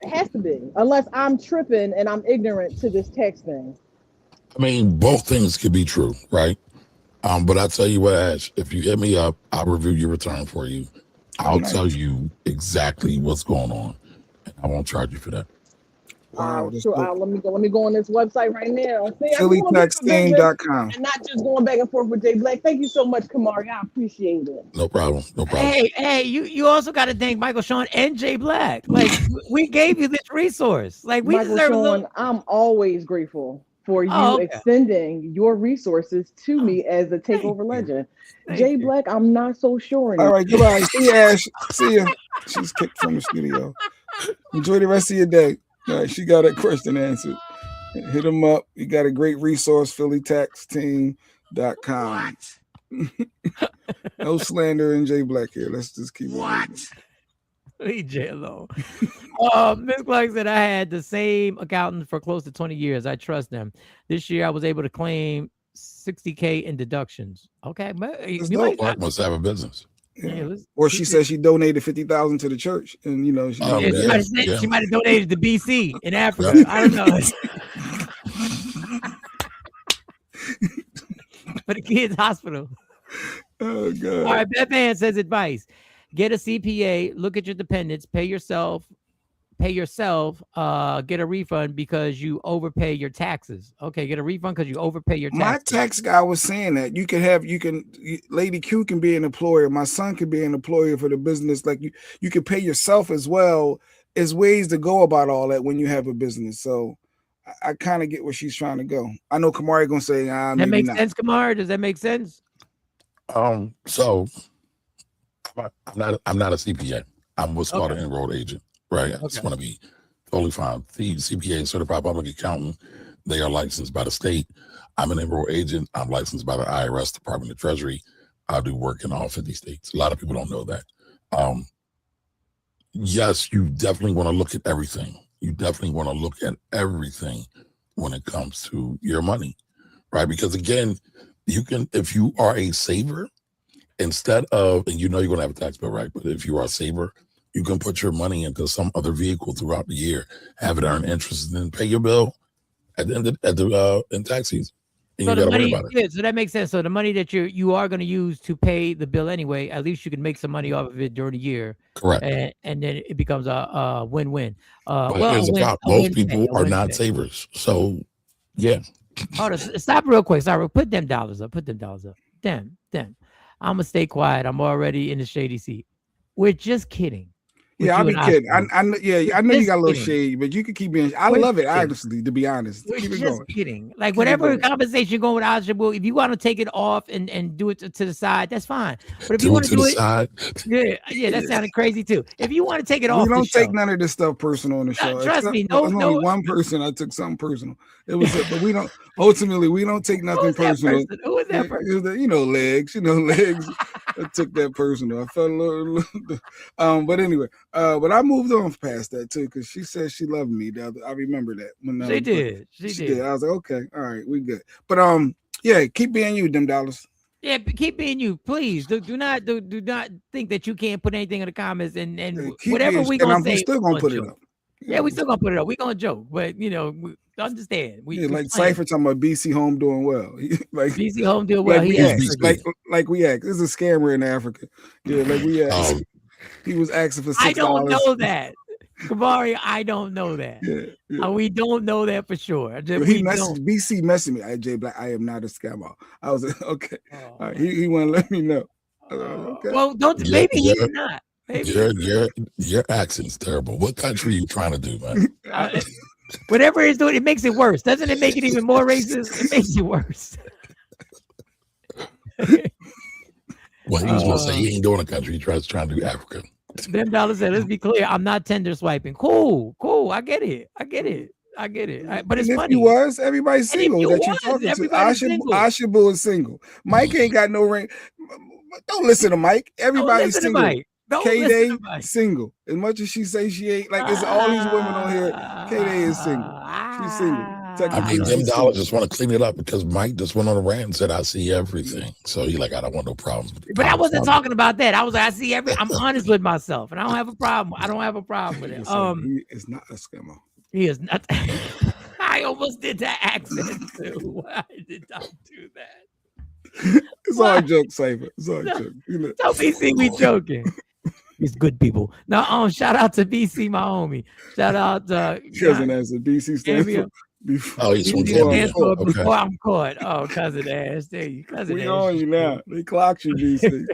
It has to be, unless I'm tripping and I'm ignorant to this tax thing. I mean, both things could be true, right? But I'll tell you what, Ash, if you hit me up, I'll review your return for you. I'll tell you exactly what's going on. and I won't charge you for that. Wow, that's Sure. dope. Let me go on this website right now. See, I'm doing this for business PhillyTaxTeam.com. and not just going back and forth with Jay Black. Thank you so much, Kamari. I appreciate it. No problem. No problem. Hey, you also got to thank Michael Sean and Jay Black. Like we gave you this resource. Like we Michael deserve Sean, a little. I'm always grateful for you Okay. extending your resources to me as a takeover legend. Jay Black, I'm not so sure. All right, goodbye. See you, Ash. See ya. She's kicked from the studio. Enjoy the rest of your day. All right, she got her question answered. Hit him up. You got a great resource, PhillyTaxTeam.com. No slander in Jay Black here. Let's just keep it. Leave Jay alone. Miss Clark said I had the same accountant for close to 20 years. I trust them. This year I was able to claim $60K in deductions. Okay, but you might Clark must have a business. Yeah. Or she said she donated $50,000 to the church, and she might have donated to BC in Africa. Yeah. I don't know. For the kids' hospital. Oh God! All right, Batman says advice: get a CPA, look at your dependents, pay yourself, get a refund because you overpay your taxes. Okay, get a refund because you overpay your taxes. My tax guy was saying that Lady Q can be an employer. My son can be an employer for the business. Like you can pay yourself as well. There's ways to go about all that when you have a business. So I kind of get where she's trying to go. I know Kamari gonna say, that makes sense, Kamari. Does that make sense? So I'm not a CPA. I'm what's called an enrolled agent. Right. I just want to be totally fine. The CPA, certified public accountant, they are licensed by the state. I'm an enrolled agent. I'm licensed by the IRS, Department of Treasury. I do work in all 50 states. A lot of people don't know that. Yes, you definitely want to look at everything. You definitely want to look at everything when it comes to your money, right? Because again, if you are a saver, instead of, and you're going to have a tax bill, right? But if you are a saver, you can put your money into some other vehicle throughout the year, have it earn interest, and then pay your bill at the end in tax season. And so you got to worry about it. Yeah, so that makes sense. So the money that you are going to use to pay the bill anyway, at least you can make some money off of it during the year. Correct. And then it becomes a win-win. Here's the problem. Most people are not savers. So, yeah. Hold on, stop real quick. Sorry, put them dollars up. Them. I'm going to stay quiet. I'm already in the shady seat. We're just kidding. Yeah, I'll be kidding. I know you got a little shade, but you can keep being. I love it, honestly, to be honest. We're keep it just going. kidding. Like whatever conversation going with Asha, if you want to take it off and do it to the side, that's fine. But if you want to do it, yeah, that sounded crazy too. If you want to take it off, we don't take none of this stuff personal on the show. Trust me, only one person I took something personal. It was, but we don't. Ultimately, we don't take nothing personal. Who was that person? Legs. I took that personal. I felt a little but anyway, but I moved on past that too because she said she loved me. I remember that when she did. I was like, okay, all right, we good. But yeah, keep being you, them dollars. Yeah, keep being you, please. Do not think that you can't put anything in the comments and whatever we gonna say. Still gonna put it up. Yeah, we still gonna put it up. We gonna joke, but we understand. Like Cypher talking about BC Home doing well. Like BC Home doing well. Like we asked. This is a scammer in Africa. Yeah, like we asked. He was asking for $6. I don't know that. Kamari, I don't know that. Yeah. We don't know that for sure. BC messaged me. Jay Black, I am not a scammer. I was like, okay. All right. He want to let me know. Okay. Well, maybe he's not. Your accent's terrible. What country are you trying to do, man? Whatever he's doing, it makes it worse. Doesn't it make it even more racist? It makes it worse. Well, he was going to say he ain't doing a country. He tries to do Africa. Them dollars said, let's be clear. I'm not tender swiping. Cool. I get it. But it's funny. If you was, everybody's single that you're talking to. Ashabu is single. Mike ain't got no ring. Don't listen to Mike. Everybody's single. K-Day single. As much as she say she ain't, like it's all these women on here. K-Day is single. She's single. I mean, them dollars just want to clean it up because Mike just went on a rant and said, I see everything. So he like, I don't want no problems. But I wasn't talking about that. I was like, I see I'm honest with myself and I don't have a problem. with it. He is not a scammer. He is not. I almost did that accent too. Why did I do that? It's all a joke, Cypher. It's all a joke. Don't be see me joking. These good people. Now, shout out to BC, my homie. Shout out to Cousin Ass. BC stands for Gambia. before, Oh, he's from BC before I'm stands Gambia. for caught. Okay. before I'm caught. Oh, cousin ass. There you, cousin We ass. on you now. They clocked you, BC.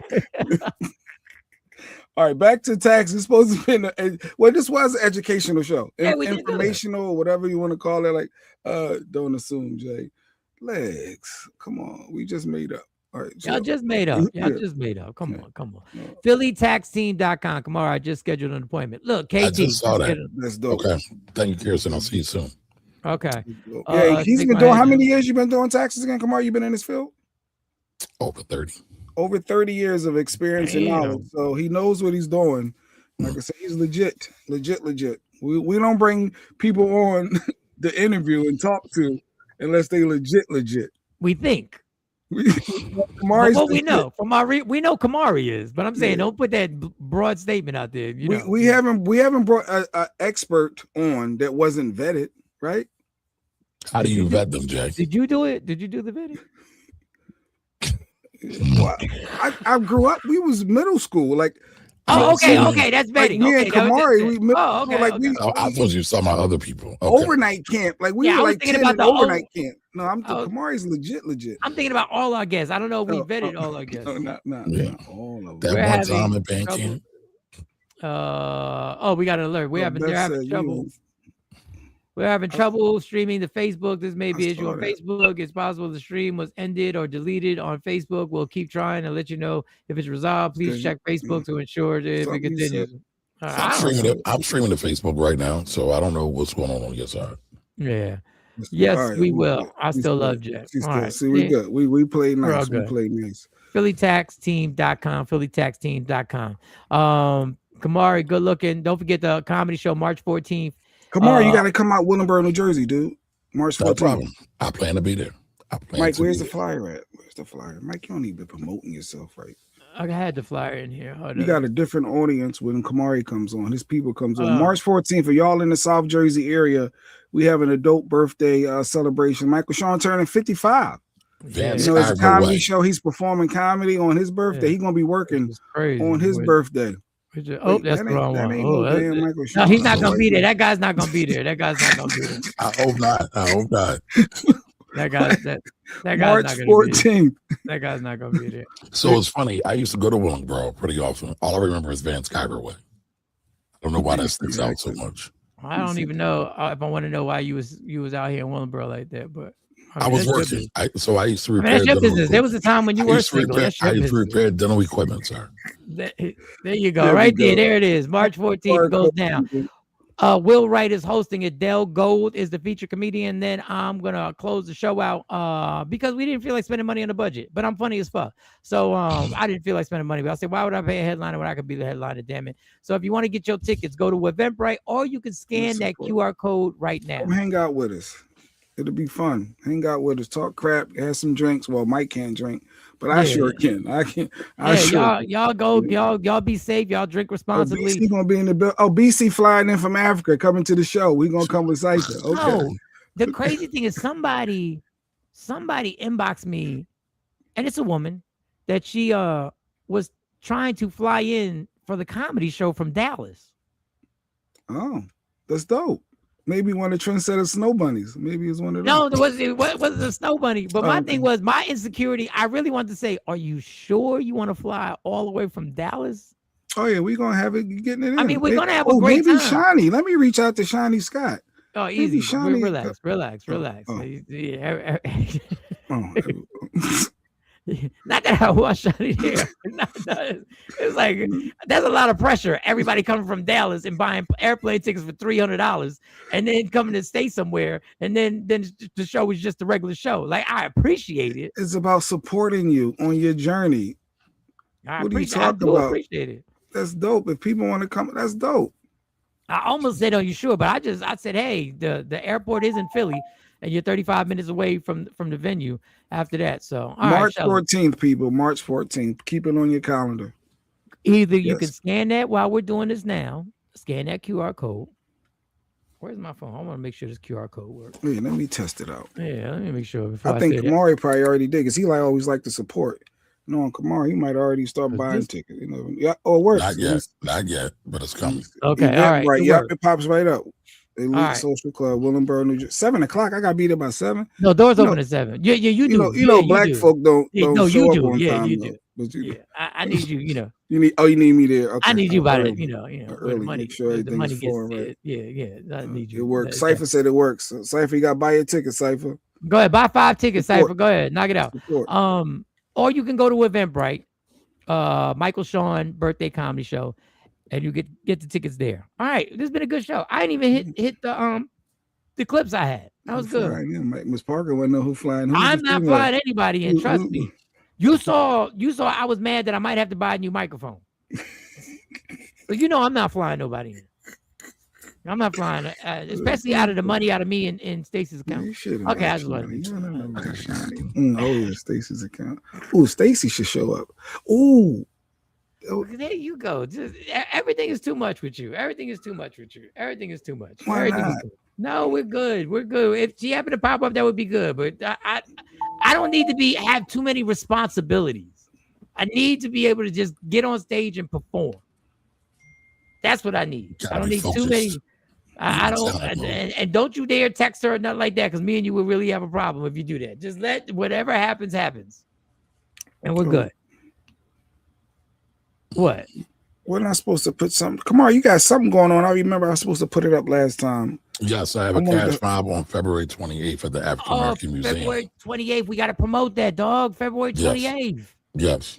All right, back to tax. It's supposed to be this was an educational show. Yeah, we did do that. Informational, whatever you want to call it. Like, don't assume, Jay. Legs. Come on. We just made up. All right. Y'all just made up. Y'all just made up. Come on. PhillyTaxTeam.com. Kamara, I just scheduled an appointment. Look, KT. I just saw that. That's dope. Okay. Thank you, Kirsten. I'll see you soon. Okay. Yeah, he's been doing how many years you been doing taxes again? Kamara, you been in this field? Over 30. Over 30 years of experience and knowledge. So he knows what he's doing. Like I said, he's legit. We don't bring people on the interview and talk to unless they legit. We think. Kamari's what we know from we know Kamari is, but I'm saying don't put that broad statement out there. You know, we haven't brought an expert on that wasn't vetted, right? How do you vet them, Jay? Did you do it? Did you do the vetting? Well, I grew up. We was middle school, like. Oh, okay, that's vetting. Like me and Kamari, we middle school, like we. I thought you saw my other people. Okay. Overnight camp, like we were like 10 about the overnight camp. No, Kamari's legit. I'm thinking about all our guests. I don't know if we vetted all our guests. No, not all of them. That one time at band camp. We got an alert. They're having trouble. We're having trouble streaming to Facebook. This may be an issue on Facebook. It's possible the stream was ended or deleted on Facebook. We'll keep trying and let you know if it's resolved. Please check Facebook to ensure that if it continues. I'm streaming to Facebook right now, so I don't know what's going on your side. Yeah. Yes, we will. I still love Jack. See, we good. We played nice. We played nice. PhillyTaxTeam.com. PhillyTaxTeam.com. Kamari, good looking. Don't forget the comedy show March 14th. Kamari, you got to come out Willenburg, New Jersey, dude. March 14th. No problem. I plan to be there. Mike, where's the flyer at? Where's the flyer? Mike, you don't even be promoting yourself, right? I had the flyer in here. You got a different audience when Kamari comes on. His people comes on. March 14th, for y'all in the South Jersey area, we have an adult birthday celebration. Michael Sean turning 55. Yeah, you know, it's a comedy show. He's performing comedy on his birthday. He's going to be working on his birthday. That's the wrong one. No, he's not gonna be there. That guy's not gonna be there. That guy's not gonna be there. I hope not. That guy's March 14th. That guy's not gonna be there. So it's funny. I used to go to Willingboro pretty often. All I remember is Van Skyway. I don't know why that sticks out so much. I don't even know if I want to know why you was out here in Willingboro like that, but. I was working. I used to repair. That's your business. There was a time when you were single. I used to repair dental equipment, sir. There you go. There it is. March 14th goes down. Will Wright is hosting it. Dell Gold is the featured comedian. Then I'm gonna close the show out because we didn't feel like spending money on the budget. But I'm funny as fuck, so I didn't feel like spending money. But I said, why would I pay a headliner when I could be the headliner? Damn it! So if you want to get your tickets, go to Eventbrite, or you can scan that QR code right now. Come hang out with us. It'll be fun. Hang out with us, talk crap, have some drinks. Well, Mike can't drink, but I sure can. I can. Y'all go. Y'all be safe. Y'all drink responsibly. BC gonna be in the bill. BC flying in from Africa, coming to the show. We gonna come with Cypher. Okay. No, the crazy thing is somebody inboxed me, and it's a woman that she was trying to fly in for the comedy show from Dallas. Oh, that's dope. Maybe one of the trendsetter snow bunnies. Maybe it's one of them. No, it wasn't a snow bunny. But my thing was my insecurity. I really wanted to say, are you sure you want to fly all the way from Dallas? Oh, yeah, we're going to have it getting it in. I mean, we're going to have a great time. Maybe Shani. Let me reach out to Shani Scott. Oh, easy. Shani. Relax. Oh. Yeah. Oh. Not that I want Shani there. No, it's like there's a lot of pressure. Everybody coming from Dallas and buying airplane tickets for $300, and then coming to stay somewhere, and then the show is just a regular show. Like, I appreciate it. It's about supporting you on your journey. What are you talking about? Appreciate it. That's dope. If people want to come, that's dope. I almost said, "Are you sure?" But I said, "Hey, the airport is in Philly, and you're 35 minutes away from the venue after that." So March 14th, people. March 14th. Keep it on your calendar. Either you can scan that while we're doing this now. Scan that QR code. Where's my phone? I want to make sure this QR code works. Yeah, let me test it out. Yeah, let me make sure. I think Kamari probably already did because he always like to support. No, Kamar, he might already start buying This- tickets. You know, yeah, or it works. Not yet, but it's coming. Okay, all right. Right. Yep, it pops right up. Elite right. Social Club, Willenboro, New Jersey. 7 o'clock. I gotta be there by 7. No, doors open at 7. Yeah, you do. You know, black do. folk don't no, show you up do. on Yeah, time. you though. do. But Yeah, I need you. You know, you need me there. Okay, I need you by early. the, where the early. money, Make sure the money everything's gets. flowing right. Yeah. I need you. It works. Cypher said it works. So, Cypher, you got to buy your ticket. Cypher. Go ahead, buy 5 tickets, Support. Cypher. Go ahead, knock it out. Support. Or you can go to Eventbrite, Michael Sean birthday comedy show, and you get the tickets there. All right, this has been a good show. I didn't even hit the clips I had. That was good. Yeah, Miss Parker wouldn't know who flying. I'm not flying anybody in. Trust me. You saw. I was mad that I might have to buy a new microphone. But I'm not flying nobody in. I'm not flying, especially out of the money out of me in Stacey's account. Okay, I just want to. Oh yeah, Stacey's account. Oh, Stacey should show up. Oh, there you go. Just, everything is too much with you. Everything is too much. Why not? No, we're good. If she happened to pop up, that would be good. But I don't need to have too many responsibilities. I need to be able to just get on stage and perform. That's what I need. I don't need too many. I don't, and don't you dare text her or nothing like that, because me and you will really have a problem if you do that. Just let whatever happens, and we're good. What? We're not supposed to put something. Come on, you got something going on. I remember I was supposed to put it up last time. Yes, I have a cash mob on February 28th at the African American Museum. February 28th. We got to promote that, dog. February 28th. Yes.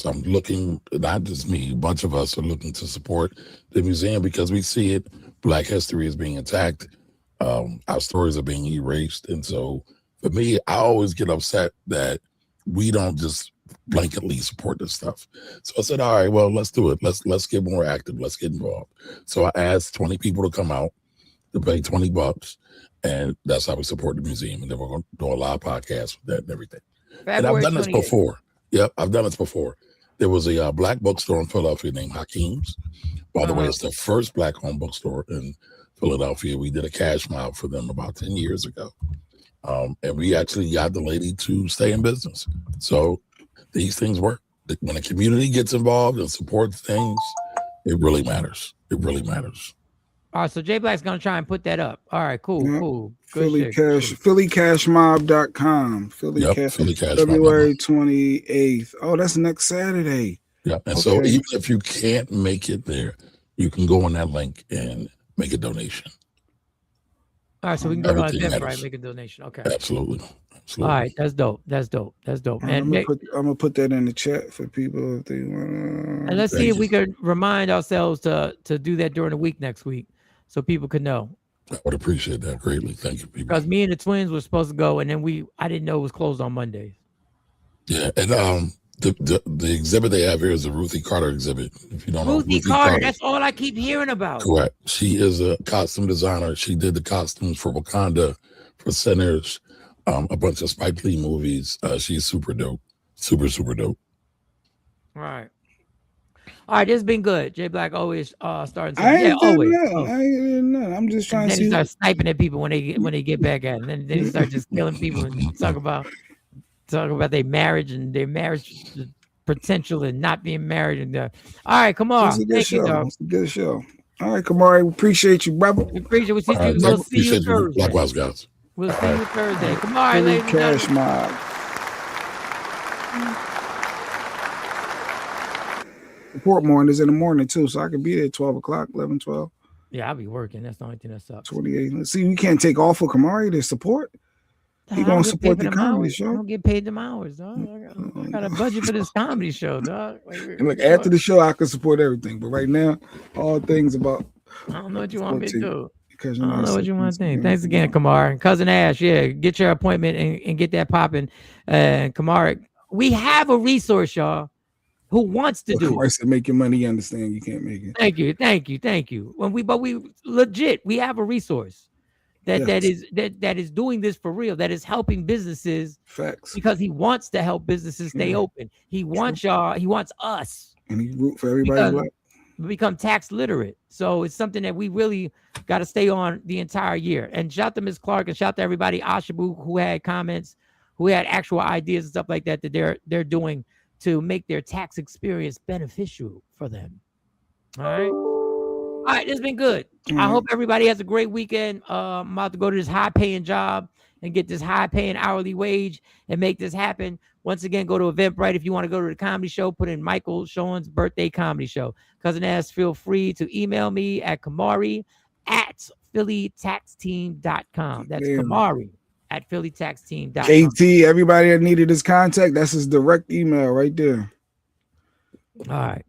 I'm looking, not just me, a bunch of us are looking to support the museum because we see it. Black history is being attacked. Our stories are being erased. And so for me, I always get upset that we don't just blanketly support this stuff. So I said, all right, well, let's do it. Let's get more active. Let's get involved. So I asked 20 people to come out to pay $20. And that's how we support the museum. And then we're going to do a live podcast with that and everything. And I've done this before. Yep, I've done this before. There was a black bookstore in Philadelphia named Hakeem's. By the way, it's the first black-owned bookstore in Philadelphia. We did a cash mob for them about 10 years ago. And we actually got the lady to stay in business. So these things work. When a community gets involved and supports things, it really matters. It really matters. All right, so Jay Black's going to try and put that up. All right, cool. PhillyCashMob.com. Philly Cash. February 28th. Oh, that's next Saturday. Yeah, and so even if you can't make it there, you can go on that link and make a donation. All right, so we can go on Eventbrite, make a donation. Okay. Absolutely. All right, that's dope. I'm gonna put that in the chat for people if they want. And let's see if we could remind ourselves to do that during the week next week, so people could know. I would appreciate that greatly. Thank you, people. Because me and the twins were supposed to go, and then I didn't know it was closed on Mondays. Yeah, and the exhibit they have here is a Ruthie Carter exhibit. If you don't know Ruthie Carter, that's all I keep hearing about. Correct. She is a costume designer. She did the costumes for Wakanda, for Sinners, a bunch of Spike Lee movies. She's super dope. Super dope. All right, this has been good. Jay Black always starting. Always. I ain't nothing. I'm just trying to see. Then he starts sniping at people when they get back at it. And then he starts just killing people and talk about their marriage and their marriage potential and not being married. And all right, come on. It's a good show. All right, Kamari, we appreciate you, brother. We appreciate you. We'll see you Thursday. Likewise, guys. We'll see you Thursday. Come on, ladies. Cash mob. Portmore is in the morning too, so I could be there at 12 o'clock, 11, 12. Yeah, I'll be working. That's the only thing that sucks. 28. Let's see, we can't take off for Kamari to support. He gonna support the comedy show. I don't get paid them hours, dog. I got a budget for this comedy show, dog. And look, after the show, I can support everything. But right now, all things about. I don't know what you want me to do. I don't know what you want to think. Thanks again, Kamar. And Cousin Ash, get your appointment and get that popping. And Kamar, we have a resource, y'all, who wants to do it. Said, make your money, you understand you can't make it. Thank you. But we legit, we have a resource. That is doing this for real, that is helping businesses. Facts. Because he wants to help businesses stay open. He wants y'all, he wants us. And he root for everybody become tax literate. So it's something that we really got to stay on the entire year. And shout to Ms. Clark and shout to everybody, Ashabu, who had comments, who had actual ideas and stuff like that they're doing to make their tax experience beneficial for them. All right. All right, it's been good. I hope everybody has a great weekend. I'm about to go to this high-paying job and get this high-paying hourly wage and make this happen. Once again, go to Eventbrite. If you want to go to the comedy show, put in Michael Sean's birthday comedy show. Cousin Ass, feel free to email me at Kamari@phillytaxteam.com. That's Kamari@phillytaxteam.com. KT, everybody that needed his contact, that's his direct email right there. All right.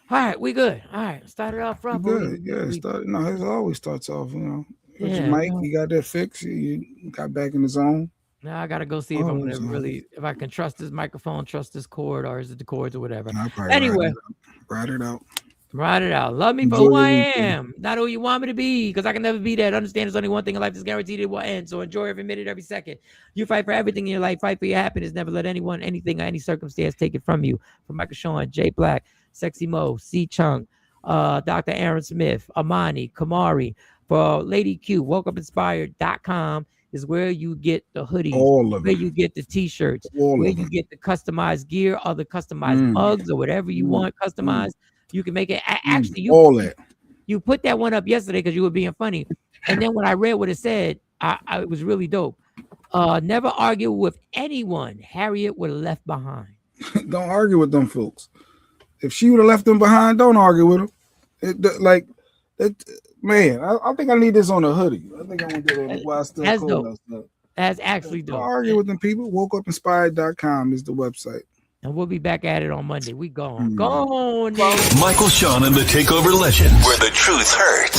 All right, we good. All right, started off rough. Good, yeah. It always starts off, Mike, you got that fixed. You got back in the zone. Now I gotta go see if I'm gonna if I can trust this microphone, trust this cord, or is it the cords or whatever. Anyway, ride it out. Ride it out. Love me for who I am, not who you want me to be, because I can never be that. Understand there's only one thing in life that's guaranteed, it will end. So enjoy every minute, every second. You fight for everything in your life. Fight for your happiness. Never let anyone, anything, or any circumstance take it from you. From Michael Sean, Jay Black, Sexy Mo, C Chung, Dr. Aaron Smith, Amani, Kamari, for Lady Q, WokeUpInspired.com is where you get the hoodies, where you get the t-shirts, where you get the customized gear, or the customized mugs, or whatever you want customized. You can make it. Actually, you put that one up yesterday because you were being funny, and then when I read what it said, it was really dope. Never argue with anyone Harriet would have left behind. Don't argue with them folks. If she would have left them behind, don't argue with them. Man, I think I need this on a hoodie. I think I'm gonna get it while I still cold. That's actually dope. Don't argue with them people. WokeUpInspired.com is the website. And we'll be back at it on Monday. We gone. Gone. Michael Sean and the Takeover Legends, where the truth hurts.